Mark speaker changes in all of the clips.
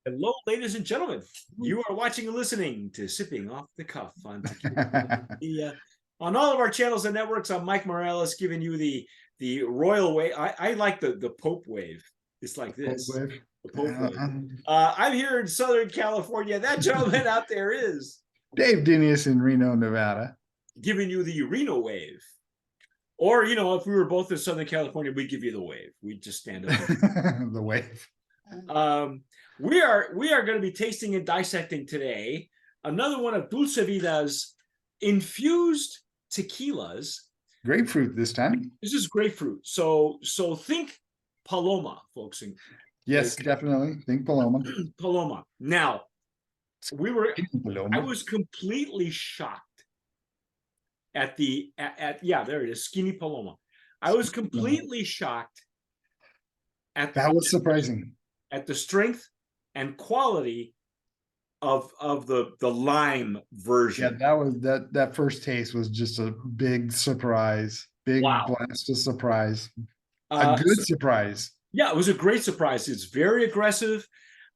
Speaker 1: Hello, ladies and gentlemen. You are watching and listening to Sipping Off the Cuff on Tequila. On all of our channels and networks, I'm Mike Morales giving you the royal way. I like the Pope wave. It's like this. The Pope wave. I'm here in Southern California. That gentleman out there is
Speaker 2: Dave Dinius in Reno, Nevada.
Speaker 1: Giving you the Reno wave. Or, you know, if we were both in Southern California, we'd give you the wave. We'd just stand up.
Speaker 2: The wave.
Speaker 1: We are going to be tasting and dissecting today another one of Dulce Vida's infused tequilas.
Speaker 2: Grapefruit this time.
Speaker 1: This is grapefruit. So think Paloma, folks.
Speaker 2: Yes, definitely. Think Paloma.
Speaker 1: Paloma. Now, I was completely shocked at there it is, Skinny Paloma. I was completely shocked at
Speaker 2: that was surprising.
Speaker 1: At the strength and quality of the lime version.
Speaker 2: Yeah, that first taste was just a big surprise. Big blast of surprise. A good surprise.
Speaker 1: Yeah, it was a great surprise. It's very aggressive.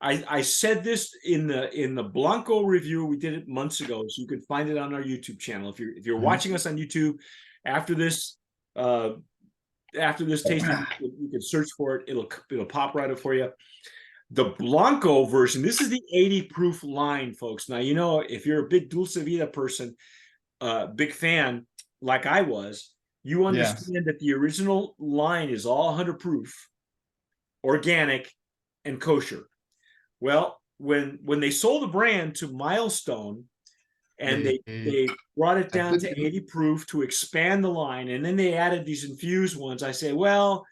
Speaker 1: I said this in the Blanco review. We did it months ago, so you can find it on our YouTube channel. If you're watching us on YouTube after this tasting, you can search for it. It'll pop right up for you. The Blanco version, this is the 80 proof line, folks. Now, you know, if you're a big Dulce Vida person, big fan like I was, you understand that the original line is all 100 proof, organic, and kosher. Well, when they sold the brand to Milestone and they brought it down to 80 proof to expand the line, and then they added these infused ones, I say, well,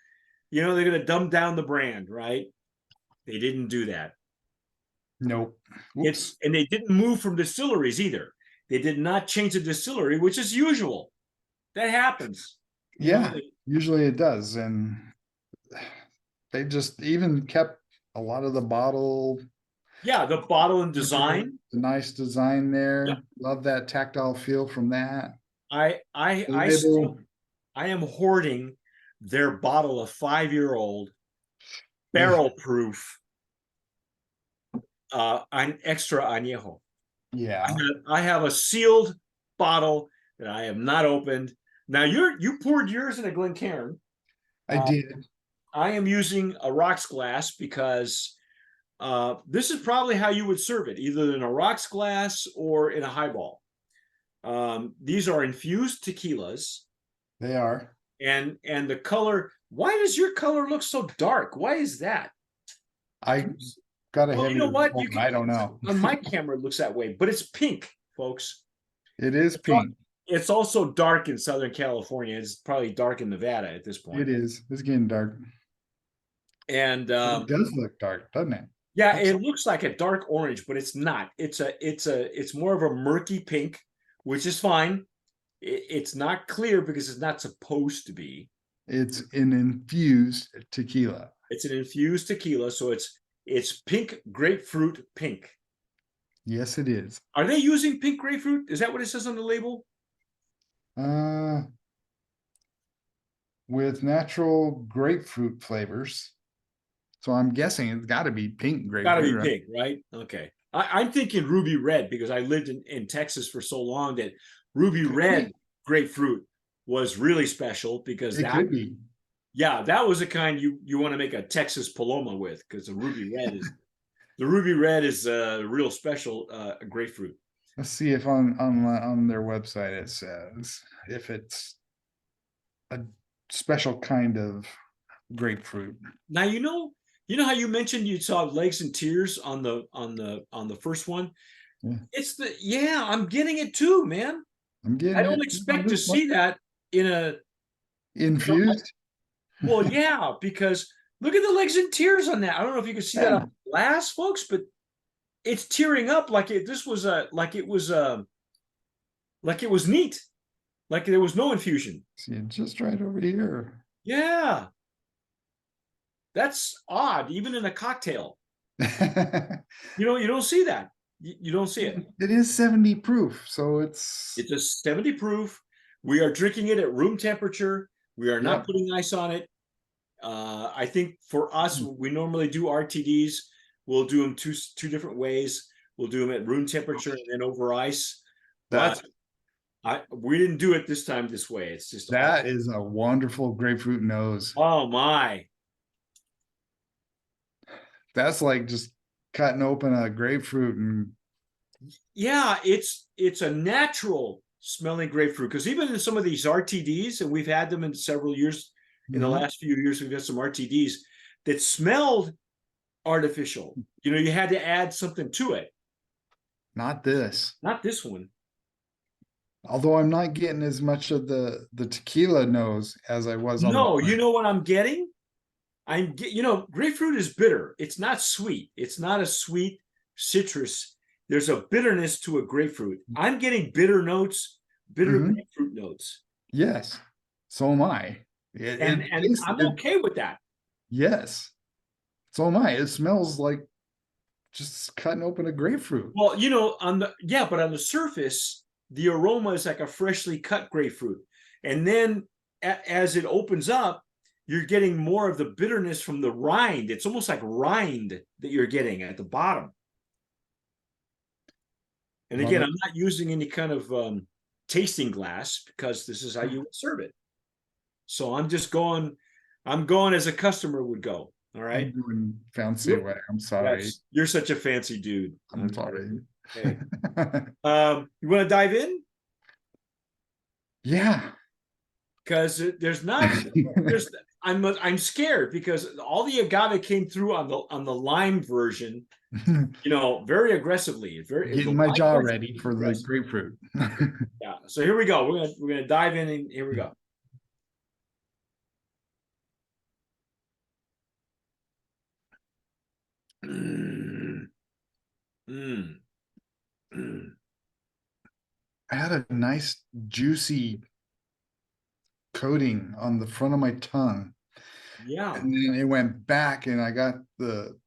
Speaker 1: you know, they're going to dumb down the brand, right? They didn't do that.
Speaker 2: Nope.
Speaker 1: And they didn't move from distilleries either. They did not change the distillery, which is usual. That happens.
Speaker 2: Yeah, usually it does. And they just even kept a lot of the bottle.
Speaker 1: Yeah, the bottle and design.
Speaker 2: The nice design there. Yeah. Love that tactile feel from that.
Speaker 1: I am hoarding their bottle of 5-year-old barrel proof an extra añejo.
Speaker 2: Yeah.
Speaker 1: I have a sealed bottle that I have not opened. Now you poured yours in a Glencairn.
Speaker 2: I did.
Speaker 1: I am using a rocks glass because this is probably how you would serve it, either in a rocks glass or in a highball. These are infused tequilas.
Speaker 2: They are.
Speaker 1: And the color, why does your color look so dark? Why is that?
Speaker 2: I got a heavy.
Speaker 1: You know what?
Speaker 2: I don't know.
Speaker 1: On my camera, it looks that way, but it's pink, folks.
Speaker 2: It is pink.
Speaker 1: It's also dark in Southern California. It's probably dark in Nevada at this point.
Speaker 2: It is. It's getting dark.
Speaker 1: And
Speaker 2: it does look dark, doesn't it?
Speaker 1: Yeah, it looks like a dark orange, but it's not. It's more of a murky pink, which is fine. It's not clear because it's not supposed to be.
Speaker 2: It's an infused tequila.
Speaker 1: It's an infused tequila, so it's pink grapefruit pink.
Speaker 2: Yes, it is.
Speaker 1: Are they using pink grapefruit? Is that what it says on the label?
Speaker 2: With natural grapefruit flavors. So I'm guessing it's got to be pink grapefruit.
Speaker 1: Got to be pink, right? Okay. I'm thinking ruby red because I lived in Texas for so long that ruby red grapefruit was really special because
Speaker 2: it could be.
Speaker 1: Yeah, that was the kind you want to make a Texas Paloma with, because the ruby red is a real special grapefruit.
Speaker 2: Let's see if on their website it says if it's a special kind of grapefruit.
Speaker 1: Now you know how you mentioned you saw legs and tears on the first one. Yeah. I'm getting it too, man. I don't expect to see that in a
Speaker 2: infused.
Speaker 1: Well, yeah, because look at the legs and tears on that. I don't know if you can see that on glass, folks, but it's tearing up like it was neat, like there was no infusion.
Speaker 2: See it just right over here.
Speaker 1: Yeah, that's odd, even in a cocktail. You don't see that. You don't see it.
Speaker 2: It is 70 proof, so it's
Speaker 1: a 70 proof. We are drinking it at room temperature. We are not putting ice on it. I think for us, we normally do RTDs We'll do them two different ways. We'll do them at room temperature and then over ice. But we didn't do it this time this way. It's just
Speaker 2: that is a wonderful grapefruit nose.
Speaker 1: oh my.
Speaker 2: That's like just cutting open a grapefruit and
Speaker 1: yeah, it's a natural smelling grapefruit, because even in some of these RTDs, and we've had them in several years, in the last few years, we've got some RTDs that smelled artificial. You know, you had to add something to it.
Speaker 2: not this.
Speaker 1: Not this one.
Speaker 2: Although I'm not getting as much of the tequila nose as I was on
Speaker 1: No,
Speaker 2: the
Speaker 1: you know what I'm getting? You know, grapefruit is bitter. It's not sweet. It's not a sweet citrus. There's a bitterness to a grapefruit. I'm getting bitter notes, bitter grapefruit notes.
Speaker 2: Yes, so am I.
Speaker 1: And I'm okay with that.
Speaker 2: Yes, so am I. It smells like just cutting open a grapefruit.
Speaker 1: Well, you know, but on the surface, the aroma is like a freshly cut grapefruit. And then as it opens up, you're getting more of the bitterness from the rind. It's almost like rind that you're getting at the bottom. And again, I'm not using any kind of tasting glass, because this is how you would serve it. So I'm going as a customer would go. All right.
Speaker 2: I'm doing fancy way. I'm sorry.
Speaker 1: Yes, you're such a fancy dude.
Speaker 2: I'm sorry.
Speaker 1: Okay. You want to dive in?
Speaker 2: Yeah.
Speaker 1: Because I'm scared, because all the agave came through on the lime version, you know, very aggressively.
Speaker 2: Getting my jaw ready for the grapefruit.
Speaker 1: Yeah. So here we go. We're gonna dive in, and here we go.
Speaker 2: I had a nice juicy coating on the front of my tongue.
Speaker 1: Yeah.
Speaker 2: And then it went back and I got the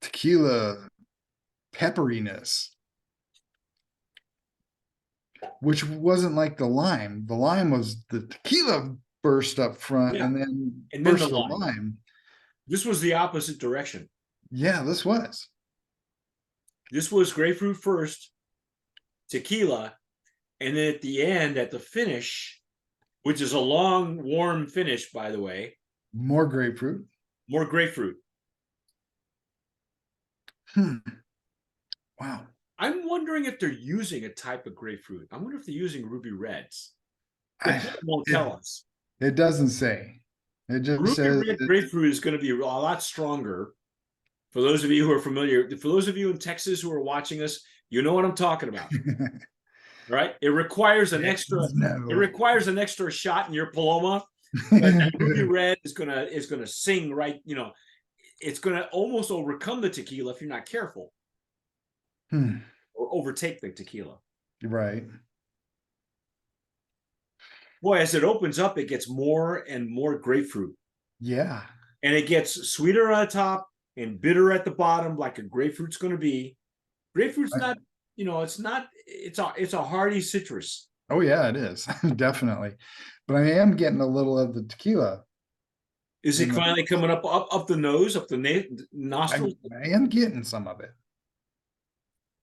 Speaker 2: tequila pepperiness, which wasn't like the lime. The lime was the tequila burst up front, and then burst the lime.
Speaker 1: This was the opposite direction.
Speaker 2: Yeah, this was.
Speaker 1: This was grapefruit first, tequila, and then at the end, at the finish, which is a long, warm finish, by the way.
Speaker 2: More grapefruit.
Speaker 1: More grapefruit.
Speaker 2: Wow.
Speaker 1: I'm wondering if they're using a type of grapefruit. I wonder if they're using ruby reds. It won't tell us.
Speaker 2: It doesn't say. It just
Speaker 1: ruby
Speaker 2: says
Speaker 1: red grapefruit is going to be a lot stronger. For those of you who are familiar, for those of you in Texas who are watching us, you know what I'm talking about. Right? It requires an extra. It requires an extra shot in your Paloma. But ruby red is gonna sing right. You know, it's gonna almost overcome the tequila if you're not careful, or overtake the tequila.
Speaker 2: Right.
Speaker 1: Boy, as it opens up, it gets more and more grapefruit.
Speaker 2: Yeah.
Speaker 1: And it gets sweeter on the top and bitter at the bottom, like a grapefruit's going to be. Grapefruit's not, you know, it's not. It's a hearty citrus.
Speaker 2: Oh yeah, it is. Definitely. But I am getting a little of the tequila.
Speaker 1: Is it finally coming up the nose, up the nostrils?
Speaker 2: I am getting some of it.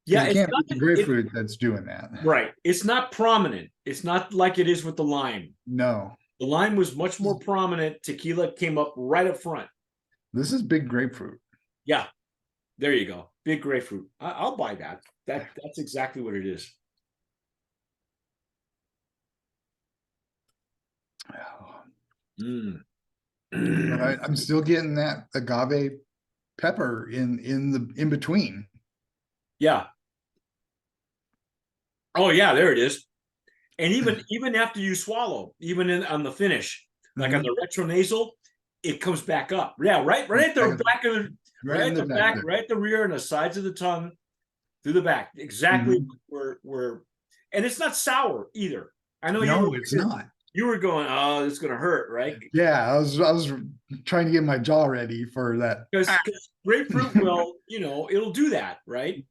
Speaker 1: Yeah,
Speaker 2: it can't be the grapefruit that's doing that.
Speaker 1: Right. It's not prominent. It's not like it is with the lime.
Speaker 2: No.
Speaker 1: The lime was much more prominent. Tequila came up right up front.
Speaker 2: This is big grapefruit.
Speaker 1: Yeah. There you go. Big grapefruit. I'll buy that. That's exactly what it is.
Speaker 2: But I'm still getting that agave pepper in between.
Speaker 1: Yeah. Oh yeah, there it is. And even after you swallow, even on the finish, like on the retronasal, it comes back up. Yeah, right at the back of the right at the back, right at the rear and the sides of the tongue, through the back. Exactly where and it's not sour either. I know
Speaker 2: it's not.
Speaker 1: You were going, oh, it's gonna hurt, right?
Speaker 2: Yeah, I was trying to get my jaw ready for that.
Speaker 1: Because grapefruit will, you know, it'll do that, right?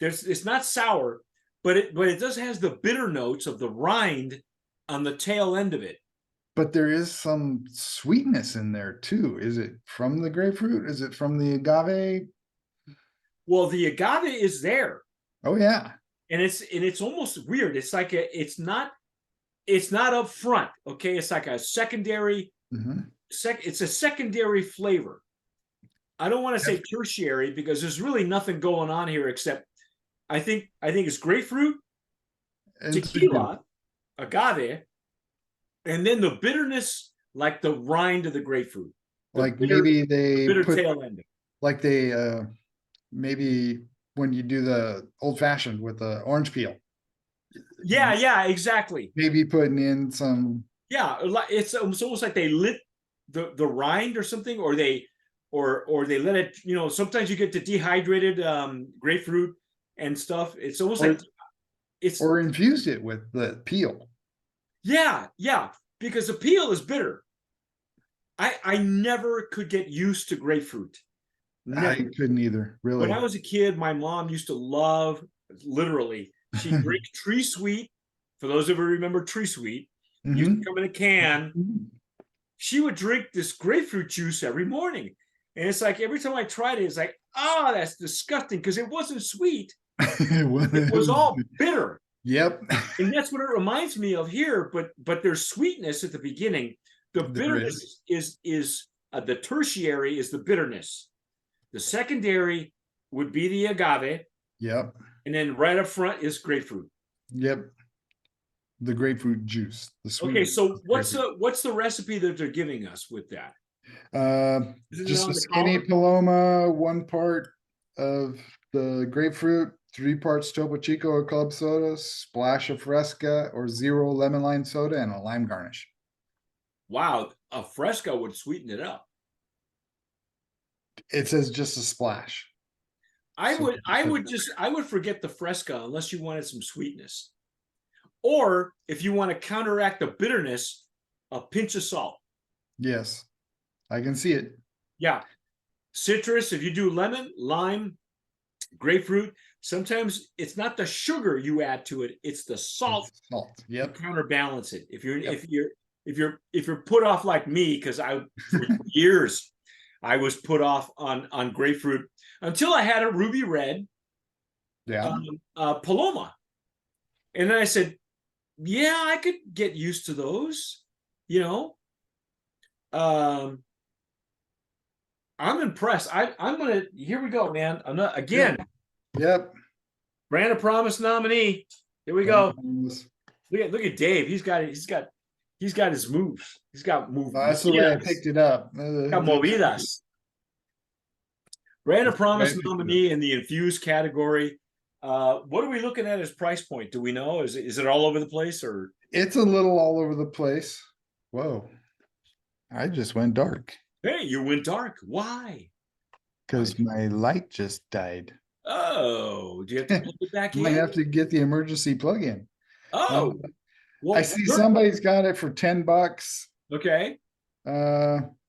Speaker 1: It's not sour, but it does has the bitter notes of the rind on the tail end of it.
Speaker 2: But there is some sweetness in there too. Is it from the grapefruit? Is it from the agave?
Speaker 1: Well, the agave is there,
Speaker 2: Oh yeah.
Speaker 1: and it's almost weird. It's like it's not up front. Okay, it's like a secondary.
Speaker 2: Mhm.
Speaker 1: It's a secondary flavor. I don't want to say tertiary because there's really nothing going on here except I think it's grapefruit,
Speaker 2: And
Speaker 1: tequila, agave, and then the bitterness, like the rind of the grapefruit, the
Speaker 2: like maybe they
Speaker 1: bitter
Speaker 2: put
Speaker 1: tail end.
Speaker 2: like they maybe when you do the old fashioned with the orange peel,
Speaker 1: Yeah, exactly.
Speaker 2: maybe putting in some.
Speaker 1: Yeah, it's almost like they lit the rind or something, or they let it. Sometimes you get the dehydrated grapefruit and stuff. It's almost
Speaker 2: or,
Speaker 1: like it's
Speaker 2: or infused it with the peel.
Speaker 1: yeah, because the peel is bitter. I never could get used to grapefruit.
Speaker 2: I
Speaker 1: Never.
Speaker 2: couldn't either, really.
Speaker 1: When I was a kid, my mom used to love, literally, she'd drink Tree Sweet. For those of you who remember Tree Sweet, used to come in a can. She would drink this grapefruit juice every morning. And it's like every time I tried it, it's like, oh, that's disgusting because it wasn't sweet. It was all bitter.
Speaker 2: Yep.
Speaker 1: And that's what it reminds me of here. But there's sweetness at the beginning. The bitterness is the tertiary is the bitterness. The secondary would be the agave.
Speaker 2: Yep.
Speaker 1: And then right up front is grapefruit.
Speaker 2: Yep. The grapefruit juice. The sweet.
Speaker 1: Okay, so what's the recipe that they're giving us with that?
Speaker 2: Just a skinny Paloma, 1 part of the grapefruit, 3 parts Topo Chico or club soda, splash of Fresca or 0 lemon lime soda, and a lime garnish.
Speaker 1: Wow, a Fresca would sweeten it up.
Speaker 2: It says just a splash.
Speaker 1: I would forget the Fresca unless you wanted some sweetness. Or if you want to counteract the bitterness, a pinch of salt.
Speaker 2: Yes, I can see it.
Speaker 1: Yeah. Citrus, if you do lemon, lime, grapefruit, sometimes it's not the sugar you add to it, it's the salt.
Speaker 2: Salt. Yep.
Speaker 1: To counterbalance it. If you're put off like me, because for years I was put off on grapefruit until I had a ruby red Paloma. And then I said, yeah, I could get used to those, I'm impressed. I'm gonna, here we go, man. I'm not again.
Speaker 2: Yep.
Speaker 1: Brand of Promise nominee. Here we go. Look at Dave. He's got his moves. He's got moves.
Speaker 2: That's the way I picked it up.
Speaker 1: Got movidas. Brand of Promise nominee in the infused category. What are we looking at as price point? Do we know? Is it all over the place, or?
Speaker 2: It's a little all over the place. Whoa. I just went dark.
Speaker 1: Hey, you went dark. Why?
Speaker 2: Because my light just died.
Speaker 1: Oh, do you have to plug it back in?
Speaker 2: I have to get the emergency plug in.
Speaker 1: Oh,
Speaker 2: well, I see somebody's got it for $10.
Speaker 1: Okay.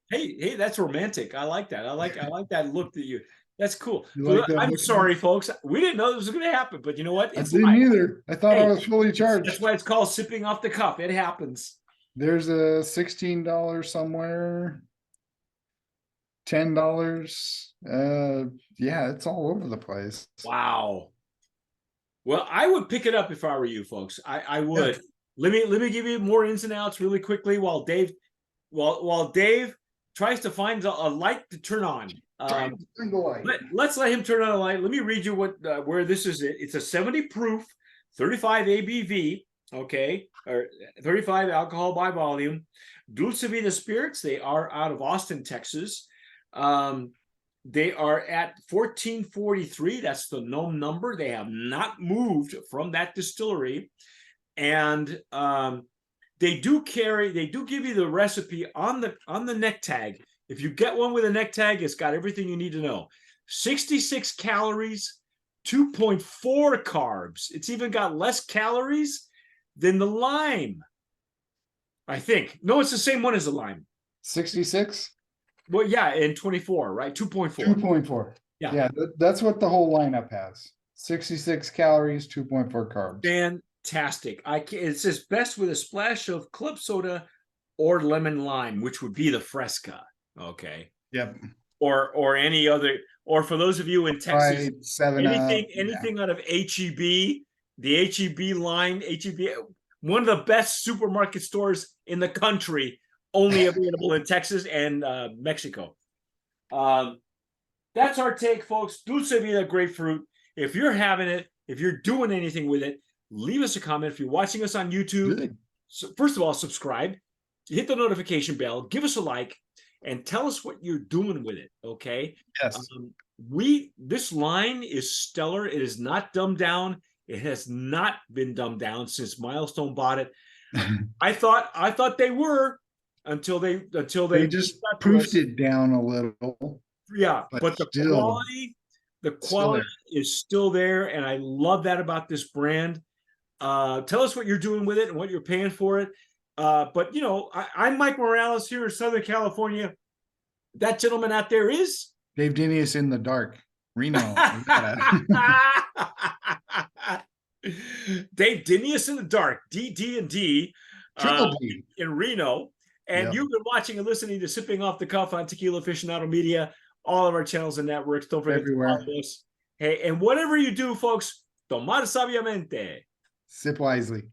Speaker 2: Hey,
Speaker 1: that's romantic. I like that. I like that look that you. That's cool.
Speaker 2: Like that
Speaker 1: I'm sorry, folks. We didn't know this was going to happen, but you know what?
Speaker 2: I didn't either. I thought I was fully charged.
Speaker 1: That's why it's called sipping off the cup. It happens.
Speaker 2: There's a $16 somewhere. $10. Yeah, it's all over the place.
Speaker 1: Wow. Well, I would pick it up if I were you, folks. I would. Yeah. Let me give you more ins and outs really quickly while Dave tries to find a light to turn on. Let's let him turn on a light. Let me read you where this is. It's a 70 proof, 35 ABV, okay, or 35 alcohol by volume. Dulce Vida Spirits. They are out of Austin, Texas. They are at 1443. That's the known number. They have not moved from that distillery, and they do give you the recipe on the neck tag. If you get one with a neck tag, it's got everything you need to know. 66 calories, 2.4 carbs. It's even got less calories than the lime, I think. No, it's the same one as the lime.
Speaker 2: 66?
Speaker 1: Well, yeah, and 24, right? 2.4.
Speaker 2: 2.4. Yeah, that's what the whole lineup has. 66 calories, 2.4 carbs.
Speaker 1: Fantastic. It says best with a splash of club soda or lemon lime, which would be the Fresca. Okay.
Speaker 2: Yep.
Speaker 1: or any other, or for those of you in Texas,
Speaker 2: Right, 7-Up.
Speaker 1: anything out of HEB, the HEB line, HEB, one of the best supermarket stores in the country, only available in Texas and Mexico. That's our take, folks. Dulce Vida Grapefruit. If you're having it, if you're doing anything with it, leave us a comment. If you're watching us on YouTube, so first of all, subscribe, hit the notification bell, give us a like, and tell us what you're doing with it. Okay.
Speaker 2: Yes.
Speaker 1: This line is stellar. It is not dumbed down. It has not been dumbed down since Milestone bought it. I thought they were until they
Speaker 2: just proofed it down a little.
Speaker 1: Yeah, but the quality is still there, and I love that about this brand. Tell us what you're doing with it and what you're paying for it. But you know, I'm Mike Morales here in Southern California. That gentleman out there is
Speaker 2: Dave Dinius in the dark, Reno.
Speaker 1: Dave Dinius in the dark, D&D, in Reno. And you've been watching and listening to Sipping Off the Cuff on Tequila Aficionado Media, all of our channels and networks. Don't forget to follow us. Hey, and whatever you do, folks, tomar sabiamente.
Speaker 2: Sip wisely.